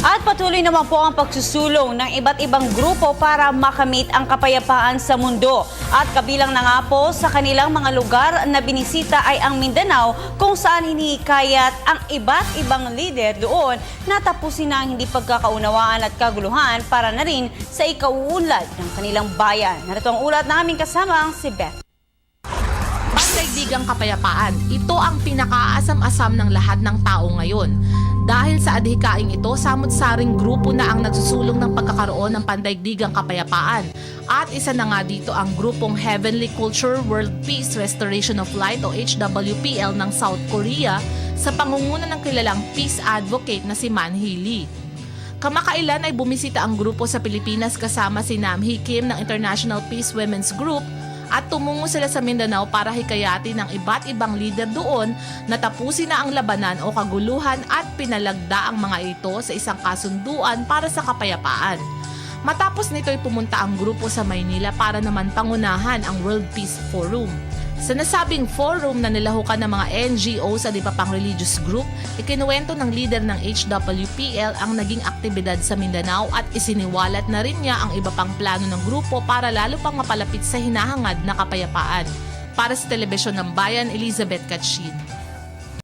At patuloy naman po ang pagsusulong ng iba't ibang grupo para makamit ang kapayapaan sa mundo. At kabilang na nga po sa kanilang mga lugar na binisita ay ang Mindanao, kung saan hinihikayat ang iba't ibang lider doon na tapusin na ang hindi pagkakaunawaan at kaguluhan para na rin sa ikauunlad ng kanilang bayan. Narito ang ulat ng aming kasamang si Beth. Pandaigdigang kapayapaan, ito ang pinakaasam-asam ng lahat ng tao ngayon. Dahil sa adhikaing ito, samot-saring grupo na ang nagsusulong ng pagkakaroon ng pandaigdigang kapayapaan. At isa na nga dito ang grupong Heavenly Culture World Peace Restoration of Light o HWPL ng South Korea sa pangunguna ng kilalang peace advocate na si Man Hee Lee. Kamakailan ay bumisita ang grupo sa Pilipinas kasama si Nam Hee Kim ng International Peace Women's Group at tumungo sila sa Mindanao para hikayatin ng iba't ibang lider doon na tapusin na ang labanan o kaguluhan at pinalagda ang mga ito sa isang kasunduan para sa kapayapaan. Matapos nito ay pumunta ang grupo sa Maynila para naman pangunahan ang World Peace Forum. Sa nasabing forum na nilahukan ng mga NGOs at iba pang religious group, ikinuwento ng leader ng HWPL ang naging aktibidad sa Mindanao at isiniwalat na rin niya ang iba pang plano ng grupo para lalo pang mapalapit sa hinahangad na kapayapaan. Para sa Telebisyon ng Bayan, Elizabeth Katshid.